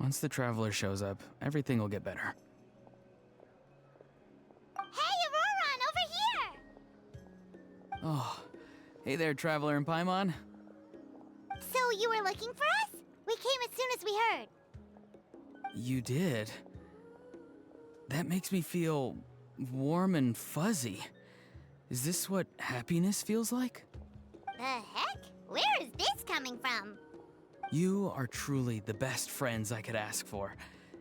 Once the traveler shows up, everything will get better. Hey, Ororon, over here! Oh, hey there, traveler in Paimon. So you were looking for us? We came as soon as we heard. You did? That makes me feel warm and fuzzy. Is this what happiness feels like? The heck? Where is this coming from? You are truly the best friends I could ask for.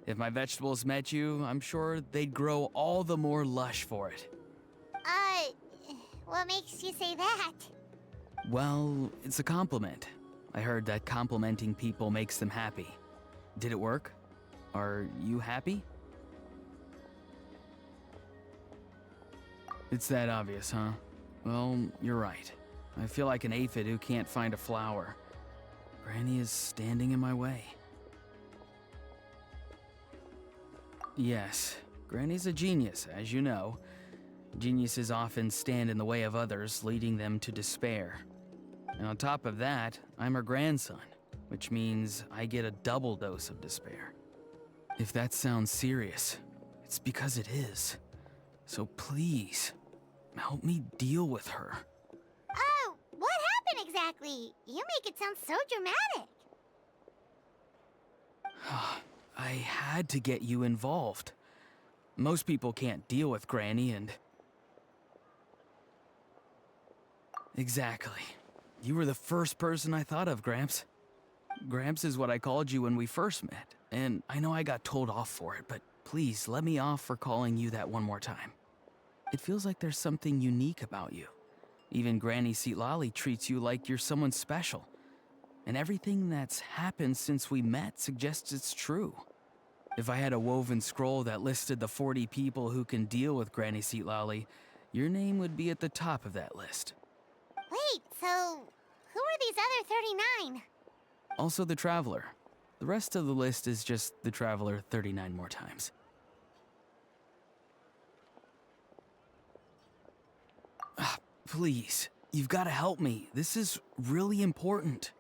If my vegetables met you, I'm sure they'd grow all the more lush for it. What makes you say that? Well, it's a compliment. I heard that complimenting people makes them happy. Did it work? Are you happy? It's that obvious, huh? Well, you're right. I feel like an aphid who can't find a flower. Granny is standing in my way. Yes, Granny's a genius, as you know. Geniuses often stand in the way of others, leading them to despair. And on top of that, I'm her grandson, which means I get a double dose of despair. If that sounds serious, it's because it is. So please, help me deal with her. Oh, what happened exactly? You make it sound so dramatic. I had to get you involved. Most people can't deal with Granny and... Exactly. You were the first person I thought of, Gramps. Gramps is what I called you when we first met, and I know I got told off for it, but please let me off for calling you that one more time. It feels like there's something unique about you. Even Granny Citlali treats you like you're someone special. And everything that's happened since we met suggests it's true. If I had a woven scroll that listed the 40 people who can deal with Granny Citlali, your name would be at the top of that list. Wait, so who are these other 39? Also the Traveler. The rest of the list is just the Traveler 39 more times. Please, you've got to help me. This is really important.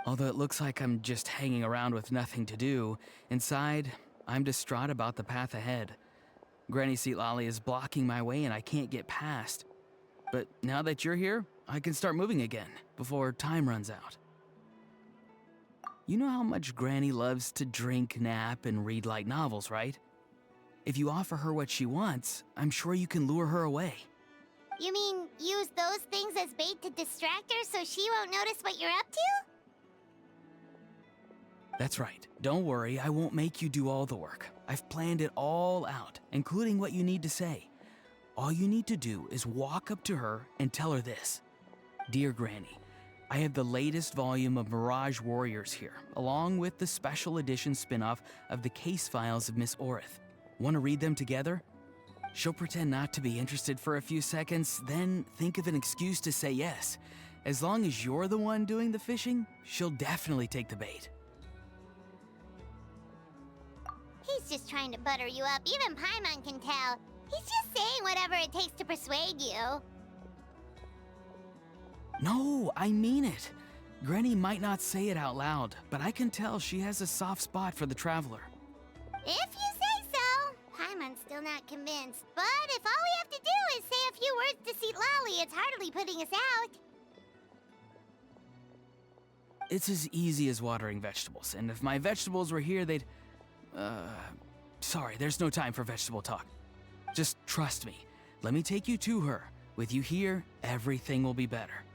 Although it looks like I'm just hanging around with nothing to do, inside, I'm distraught about the path ahead. Granny Citlali is blocking my way and I can't get past. But now that you're here, I can start moving again, before time runs out. You know how much Granny loves to drink, nap, and read light novels, right? If you offer her what she wants, I'm sure you can lure her away. You mean use those things as bait to distract her so she won't notice what you're up to? That's right. Don't worry, I won't make you do all the work. I've planned it all out, including what you need to say. All you need to do is walk up to her and tell her this. Dear Granny, I have the latest volume of Mirage Warriors here, along with the special edition spin-off of the case files of Miss Orith. Want to read them together? She'll pretend not to be interested for a few seconds, then think of an excuse to say yes. As long as you're the one doing the fishing, she'll definitely take the bait. He's just trying to butter you up. Even Paimon can tell. He's just saying whatever it takes to persuade you. No, I mean it. Granny might not say it out loud, but I can tell she has a soft spot for the Traveler. If you say so. Paimon's still not convinced. But if all we have to do is say a few words to Citlali, it's hardly putting us out. It's as easy as watering vegetables, and if my vegetables were here, they'd... Sorry, there's no time for vegetable talk. Just trust me. Let me take you to her. With you here, everything will be better.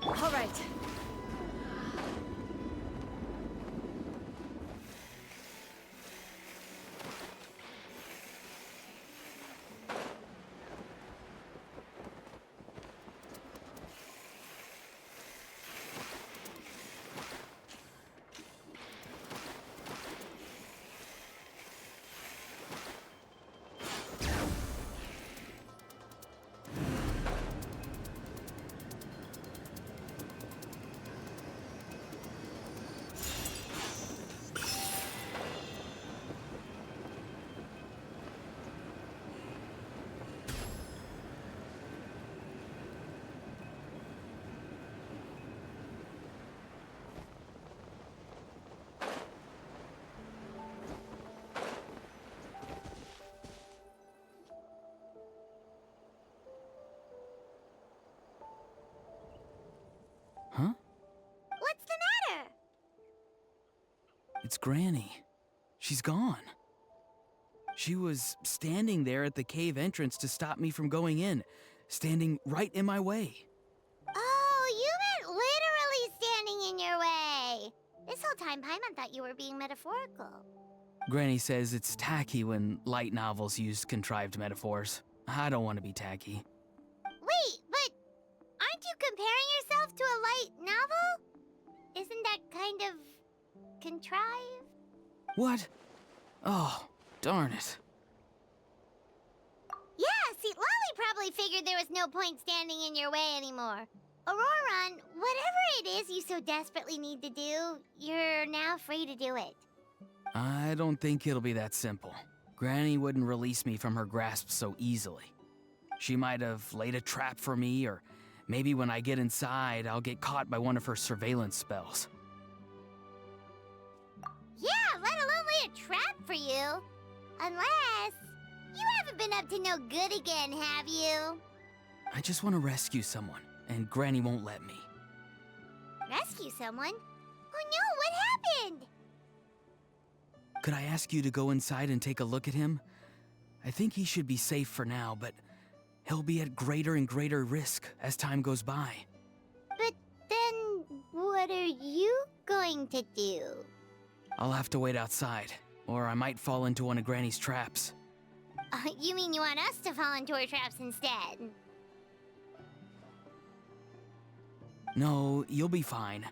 All right. It's Granny. She's gone. She was standing there at the cave entrance to stop me from going in, standing right in my way. Oh, you meant literally standing in your way. This whole time, Paimon thought you were being metaphorical. Granny says it's tacky when light novels use contrived metaphors. I don't want to be tacky. Wait, but aren't you comparing yourself to a light novel? Isn't that kind of contrived? What? Oh, darn it. Yeah, Citlali probably figured there was no point standing in your way anymore. Ororon, whatever it is you so desperately need to do, you're now free to do it. I don't think it'll be that simple. Granny wouldn't release me from her grasp so easily. She might have laid a trap for me, or maybe when I get inside, I'll get caught by one of her surveillance spells. Yeah, let alone lay a trap for you. Unless you haven't been up to no good again, have you? I just want to rescue someone, and Granny won't let me. Rescue someone? Oh no, what happened? Could I ask you to go inside and take a look at him? I think he should be safe for now, but he'll be at greater and greater risk as time goes by. But then, what are you going to do? I'll have to wait outside, or I might fall into one of Granny's traps. You mean you want us to fall into her traps instead? No, you'll be fine.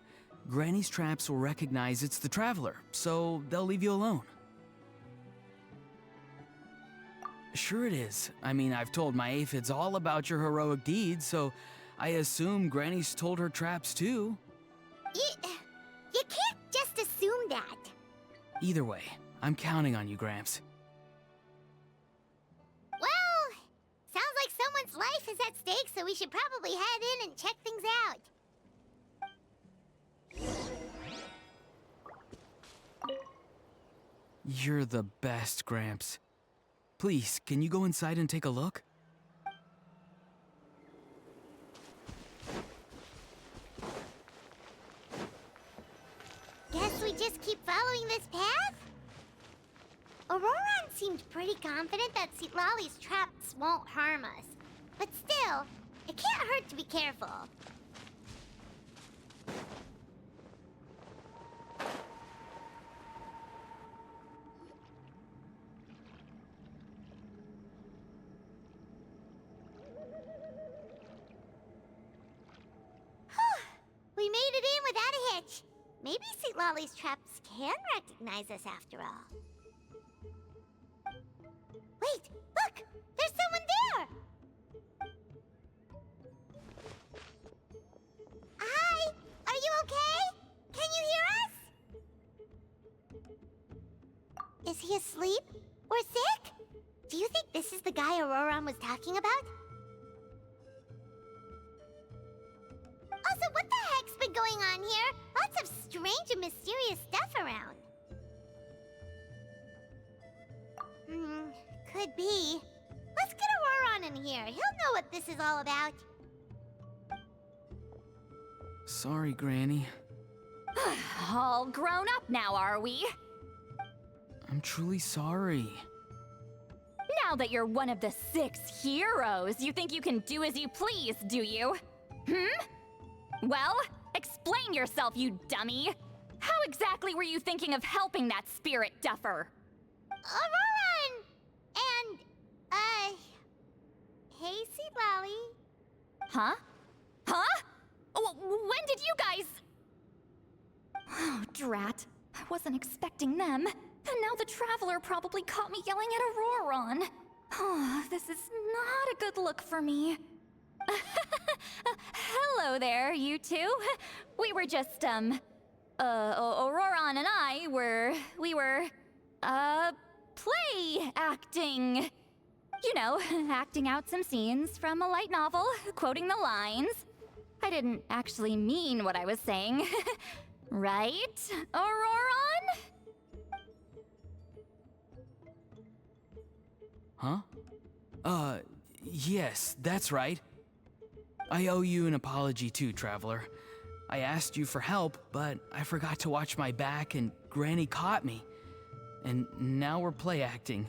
Granny's traps will recognize it's the Traveler, so they'll leave you alone. Sure it is. I mean, I've told my aphids all about your heroic deeds, so I assume Granny's told her traps too. You can't just assume that. Either way, I'm counting on you, Gramps. Well, sounds like someone's life is at stake, so we should probably head in and check things out. You're the best, Gramps. Please, can you go inside and take a look? Guess we just keep following this path? Ororon seemed pretty confident that Citlali's traps won't harm us. But still, it can't hurt to be careful. We made it in without a hitch. Maybe Citlali's traps can recognize us after all. Wait, look! There's someone there! Hi! Are you okay? Can you hear us? Is he asleep? Or sick? Do you think this is the guy Ororon was talking about? Also, what the heck's been going on here? Lots of strange and mysterious stuff around. Could be. Let's get Ororon in here. He'll know what this is all about. Sorry, Granny. All grown up now, are we? I'm truly sorry. Now that you're one of the 6 heroes, you think you can do as you please, do you? Well, explain yourself, you dummy! How exactly were you thinking of helping that spirit duffer? Ororon! And, hey, Citlali. Huh? Huh? When did you guys... Oh, drat. I wasn't expecting them. And now the Traveler probably caught me yelling at Ororon. Oh, this is not a good look for me. Hello there, you two. We were just, Ororon and I we were, play acting. You know, acting out some scenes from a light novel, quoting the lines. I didn't actually mean what I was saying. Right, Ororon? Huh? Yes, that's right. I owe you an apology too, Traveler. I asked you for help, but I forgot to watch my back and Granny caught me. And now we're play acting.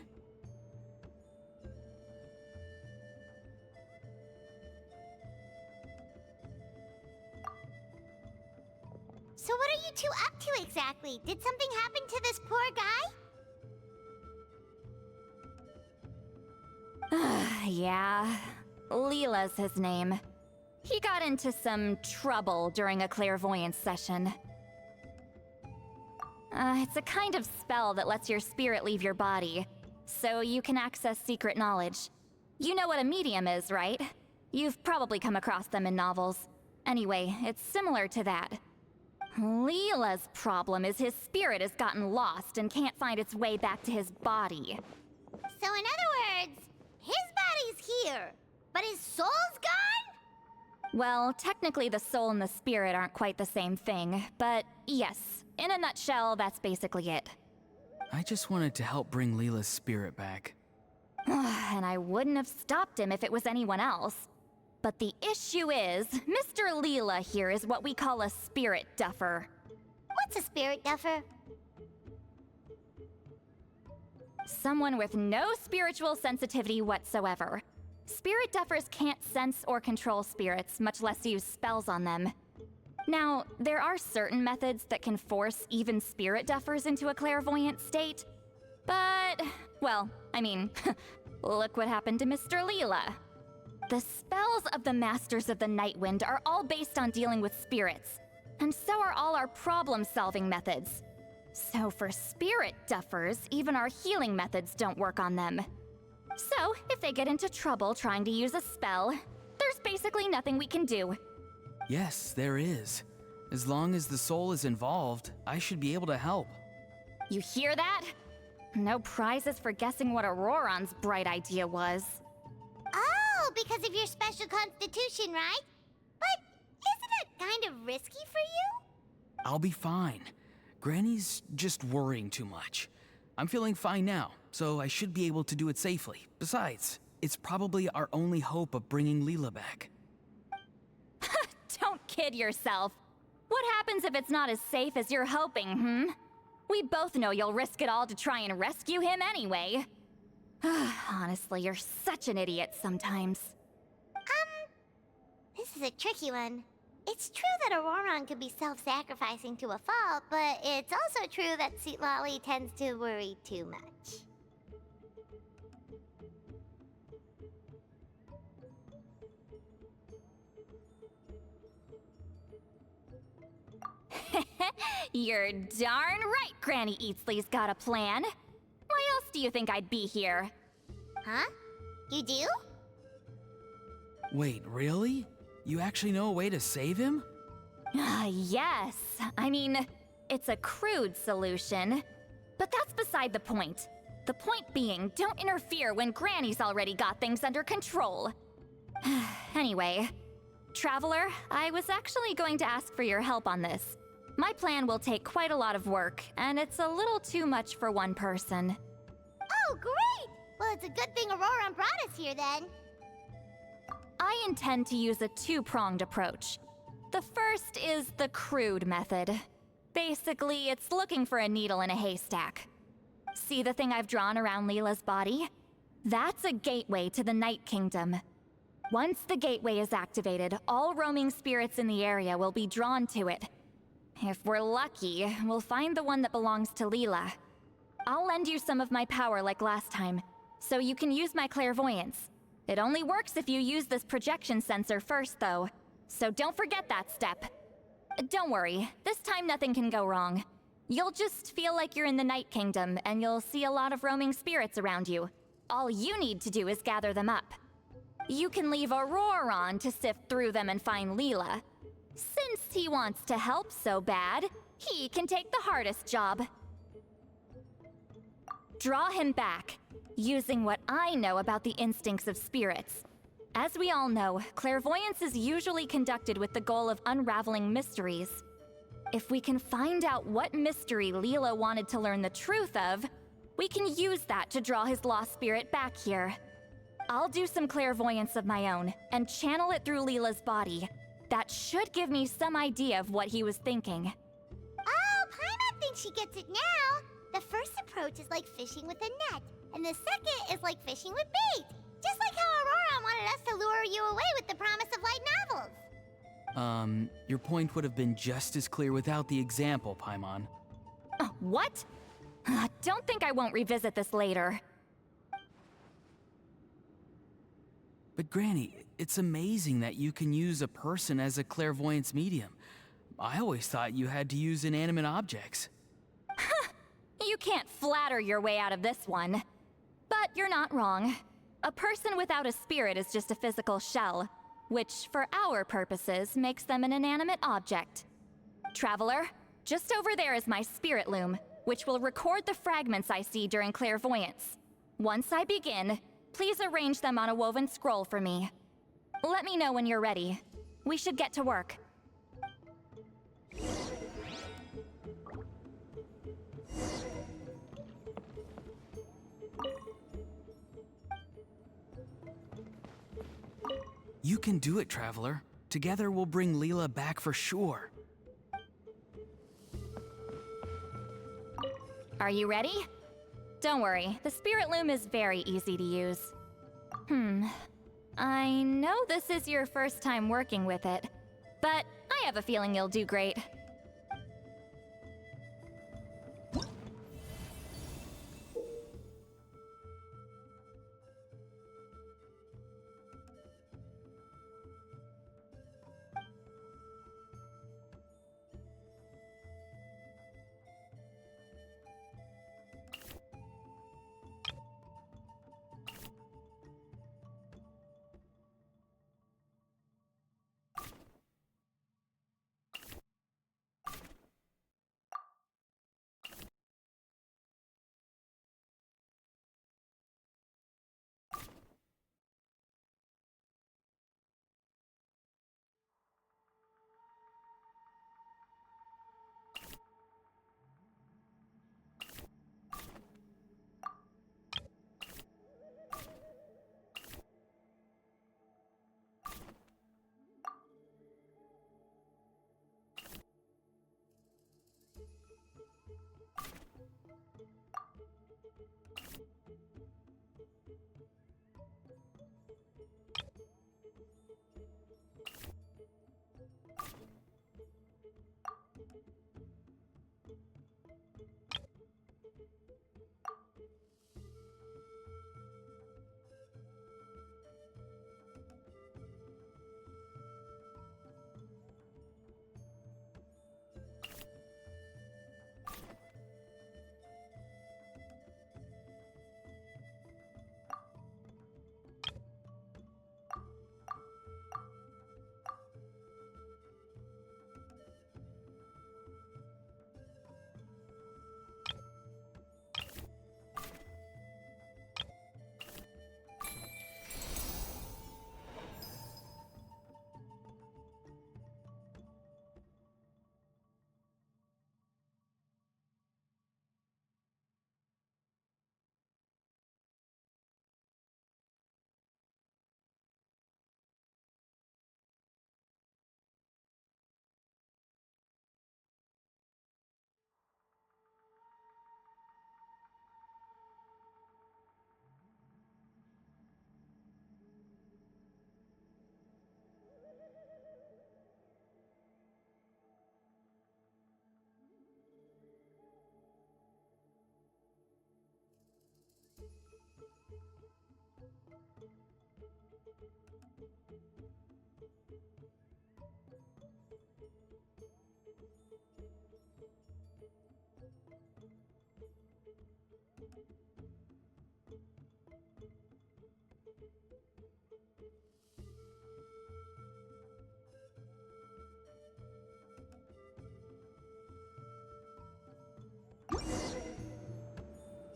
So what are you two up to exactly? Did something happen to this poor guy? Yeah. Leyla's his name. He got into some trouble during a clairvoyance session. It's a kind of spell that lets your spirit leave your body, so you can access secret knowledge. You know what a medium is, right? You've probably come across them in novels. Anyway, it's similar to that. Leyla's problem is his spirit has gotten lost and can't find its way back to his body. So in other words, his body's here, but his soul's gone? Well, technically the soul and the spirit aren't quite the same thing, but yes, in a nutshell, that's basically it. I just wanted to help bring Leela's spirit back. And I wouldn't have stopped him if it was anyone else. But the issue is, Mr. Leyla here is what we call a spirit duffer. What's a spirit duffer? Someone with no spiritual sensitivity whatsoever. Spirit duffers can't sense or control spirits, much less use spells on them. Now, there are certain methods that can force even spirit duffers into a clairvoyant state, but, well, I mean, look what happened to Mr. Leyla. The spells of the Masters of the Nightwind are all based on dealing with spirits, and so are all our problem-solving methods. So for spirit duffers, even our healing methods don't work on them. So, if they get into trouble trying to use a spell, there's basically nothing we can do. Yes, there is. As long as the soul is involved, I should be able to help. You hear that? No prizes for guessing what Ororon's bright idea was. Oh, because of your special constitution, right? But isn't it kind of risky for you? I'll be fine. Granny's just worrying too much. I'm feeling fine now, so I should be able to do it safely. Besides, it's probably our only hope of bringing Leyla back. Don't kid yourself. What happens if it's not as safe as you're hoping, We both know you'll risk it all to try and rescue him anyway. Honestly, you're such an idiot sometimes. This is a tricky one. It's true that Ororon could be self-sacrificing to a fault, but it's also true that Citlali tends to worry too much. You're darn right Granny Eatsley's got a plan. Why else do you think I'd be here? Huh? You do? Wait, really? You actually know a way to save him? Yes. I mean, it's a crude solution. But that's beside the point. The point being, don't interfere when Granny's already got things under control. Anyway, Traveler, I was actually going to ask for your help on this. My plan will take quite a lot of work, and it's a little too much for one person. Oh, great! Well, it's a good thing Ororon brought us here then. I intend to use a two-pronged approach. The first is the crude method. Basically, it's looking for a needle in a haystack. See the thing I've drawn around Leyla's body? That's a gateway to the Night Kingdom. Once the gateway is activated, all roaming spirits in the area will be drawn to it. If we're lucky, we'll find the one that belongs to Leyla. I'll lend you some of my power like last time, so you can use my clairvoyance. It only works if you use this projection sensor first, though, so don't forget that step. Don't worry, this time nothing can go wrong. You'll just feel like you're in the Night Kingdom, and you'll see a lot of roaming spirits around you. All you need to do is gather them up. You can leave Ororon to sift through them and find Leyla. Since he wants to help so bad, he can take the hardest job. Draw him back, using what I know about the instincts of spirits. As we all know, clairvoyance is usually conducted with the goal of unraveling mysteries. If we can find out what mystery Leyla wanted to learn the truth of, we can use that to draw his lost spirit back here. I'll do some clairvoyance of my own, and channel it through Leyla's body. That should give me some idea of what he was thinking. Oh, Paimon think she gets it now. The first approach is like fishing with a net, and the second is like fishing with bait. Just like how Ororon wanted us to lure you away with the promise of light novels. Your point would have been just as clear without the example, Paimon. What? Don't think I won't revisit this later. But Granny, it's amazing that you can use a person as a clairvoyance medium. I always thought you had to use inanimate objects. You can't flatter your way out of this one. But you're not wrong. A person without a spirit is just a physical shell, which, for our purposes, makes them an inanimate object. Traveler, just over there is my spirit loom, which will record the fragments I see during clairvoyance. Once I begin, please arrange them on a woven scroll for me. Let me know when you're ready. We should get to work. You can do it, Traveler. Together we'll bring Leyla back for sure. Are you ready? Don't worry, the spirit loom is very easy to use. I know this is your first time working with it, but I have a feeling you'll do great.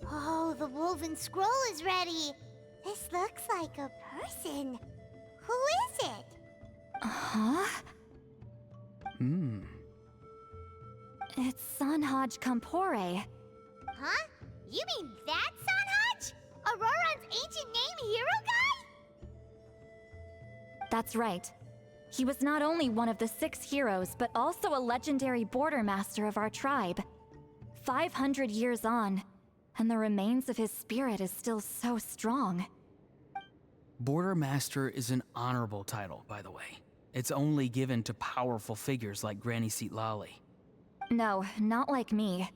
Oh, the woven scroll is ready. This looks like a person. Who is it? Huh? It's Sanhaj Kampore. Huh? You mean that Sanhaj? Ororon's ancient name hero guy? That's right. He was not only one of the 6 heroes, but also a legendary border master of our tribe. 500 years on, and the remains of his spirit is still so strong. Border Master is an honorable title, by the way. It's only given to powerful figures like Granny Citlali. No, not like me.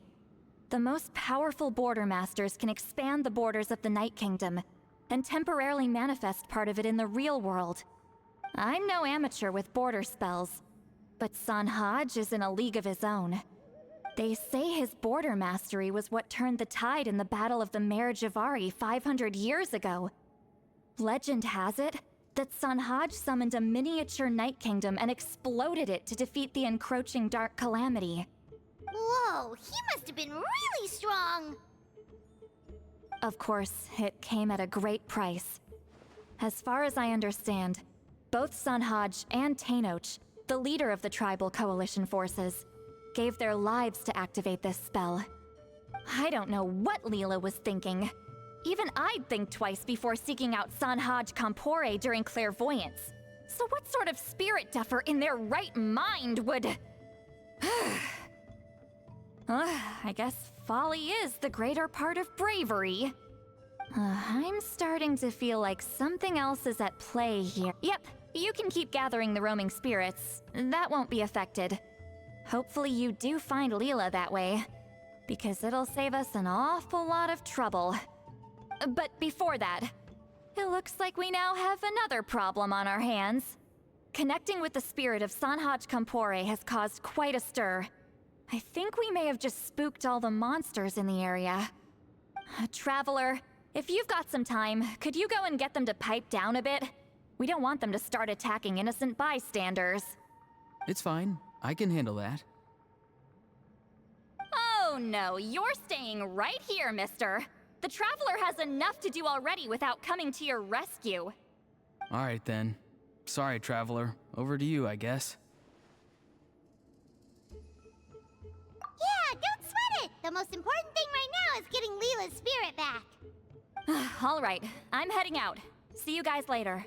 The most powerful Border Masters can expand the borders of the Night Kingdom and temporarily manifest part of it in the real world. I'm no amateur with border spells, but Sanhaj is in a league of his own. They say his border mastery was what turned the tide in the Battle of the Mare Javari 500 years ago. Legend has it that Sanhaj summoned a miniature Night Kingdom and exploded it to defeat the encroaching Dark Calamity. Whoa, he must have been really strong! Of course, it came at a great price. As far as I understand, both Sanhaj and Tainoch, the leader of the tribal coalition forces, gave their lives to activate this spell. I don't know what Leyla was thinking. Even I'd think twice before seeking out Sanhaj Kampore during clairvoyance. So what sort of spirit duffer in their right mind would... I guess folly is the greater part of bravery. I'm starting to feel like something else is at play here. Yep, you can keep gathering the roaming spirits. That won't be affected. Hopefully you do find Leyla that way, because it'll save us an awful lot of trouble. But before that, it looks like we now have another problem on our hands. Connecting with the spirit of Sanhaj Kampore has caused quite a stir. I think we may have just spooked all the monsters in the area. Traveler, if you've got some time, could you go and get them to pipe down a bit? We don't want them to start attacking innocent bystanders. It's fine. I can handle that. Oh no, you're staying right here, mister. The Traveler has enough to do already without coming to your rescue. All right then. Sorry, Traveler. Over to you, I guess. Yeah, don't sweat it! The most important thing right now is getting Leela's spirit back. All right, I'm heading out. See you guys later.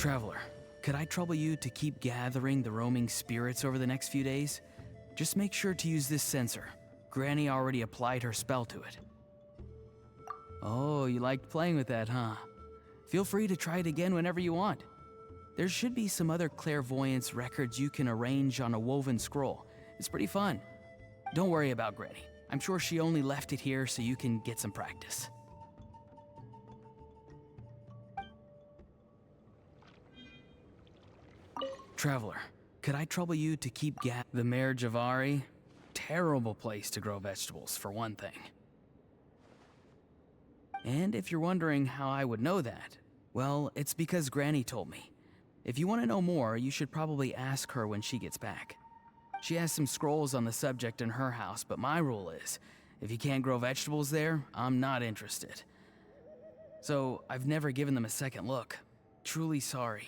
Traveler, could I trouble you to keep gathering the roaming spirits over the next few days? Just make sure to use this sensor. Granny already applied her spell to it. Oh, you liked playing with that, huh? Feel free to try it again whenever you want. There should be some other clairvoyance records you can arrange on a woven scroll. It's pretty fun. Don't worry about Granny. I'm sure she only left it here so you can get some practice. Traveler, could I trouble you to keep the Mare Javari? Terrible place to grow vegetables, for one thing. And if you're wondering how I would know that, well, it's because Granny told me. If you want to know more, you should probably ask her when she gets back. She has some scrolls on the subject in her house, but my rule is, if you can't grow vegetables there, I'm not interested. So I've never given them a second look. Truly sorry.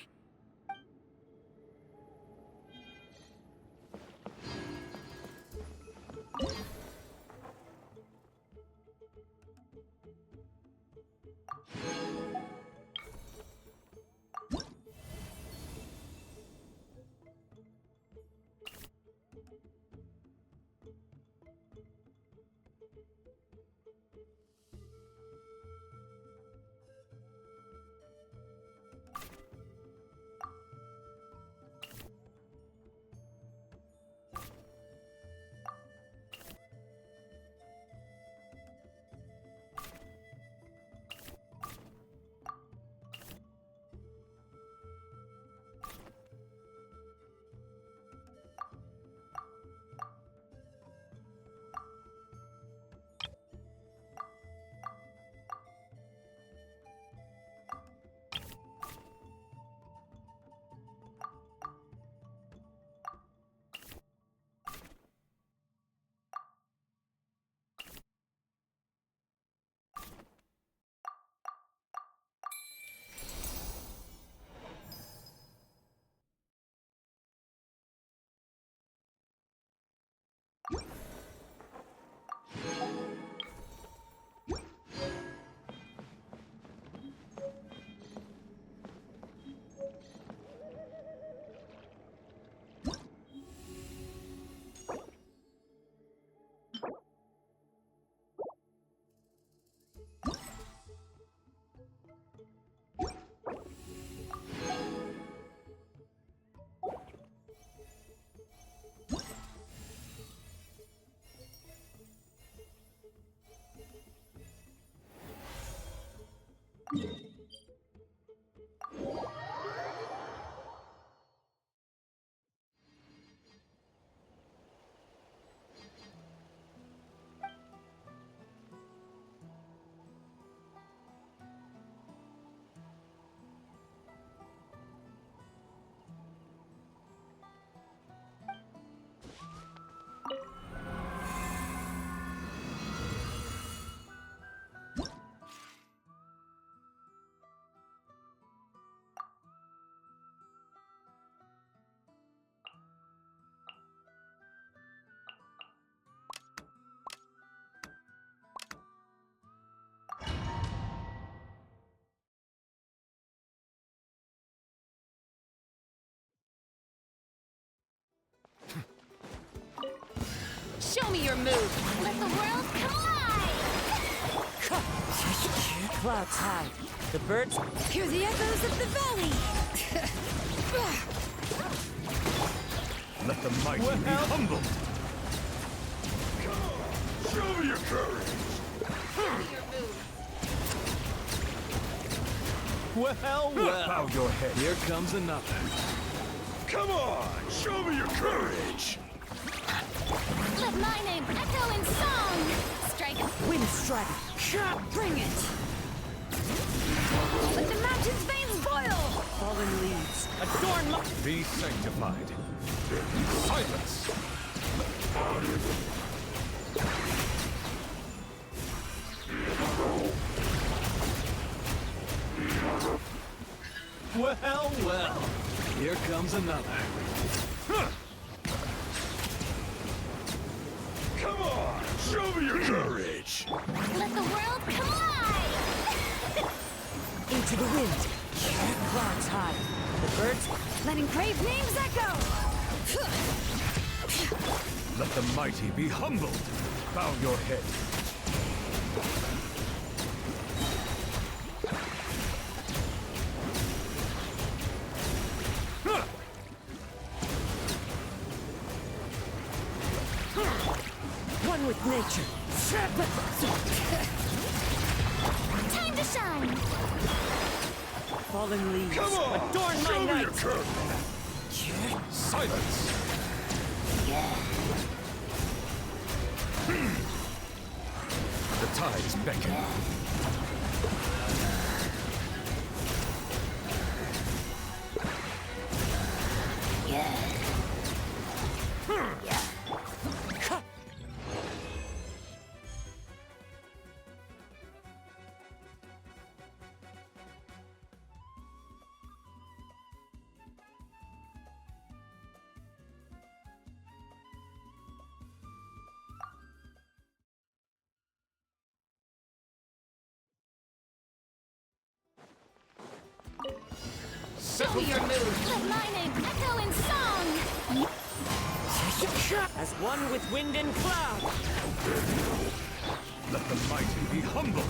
Show me your move! Let the world collide! Clouds high. The birds Hear the echoes of the valley! Let the mighty be humbled. Come on, show me your courage. Well, Bow your head. here comes another. Come on, show me your courage. Let my name echo in song! Strike! wind strike. Bring it! Let the mountain's veins boil! Fallen leaves. Adorn my... Be sanctified. Silence! Well, here comes another. Come on, show me your courage. Let the world collide! to the wind. Clouds high. The birds Letting brave names echo! Let the mighty be humbled. Bow your head. one with nature. Time to shine! Fallen leaves Come on! adorn my Show me your night. curve! Silence! The tides beckon. Show your moves! Let my name echo in song! As one with wind and cloud. Let the mighty be humbled.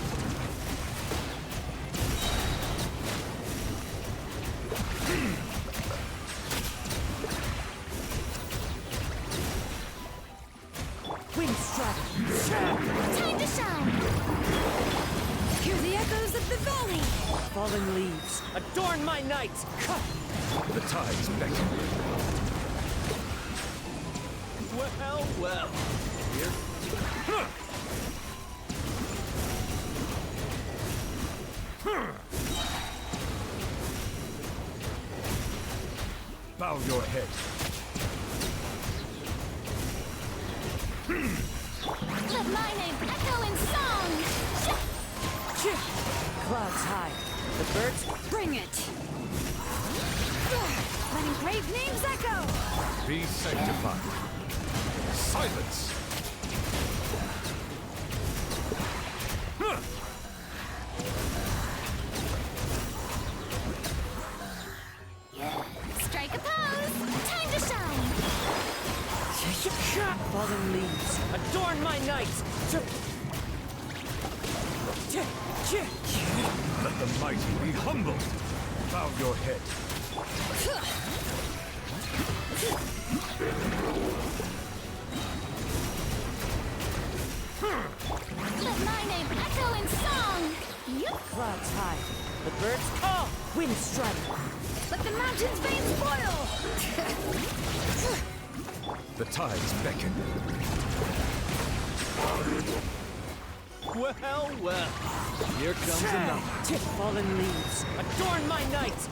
Wind strike. Time to shine! Hear the echoes of the valley! Fallen leaves adorn my night. The tides beckon. Well, well. Here. Bow your head. Let my name echo in song! Clouds high. The birds Bring it! Letting brave names echo! Be sanctified. Silence! Strike a pose! Time to shine! fallen leaves adorn my night. Let the mighty be humbled. Bow your head. Let my name echo in song! Clouds high. The birds call. Wind strike. Let the mountain's veins boil! The tides beckon. Well, well. Here comes another. Fallen leaves adorn my night.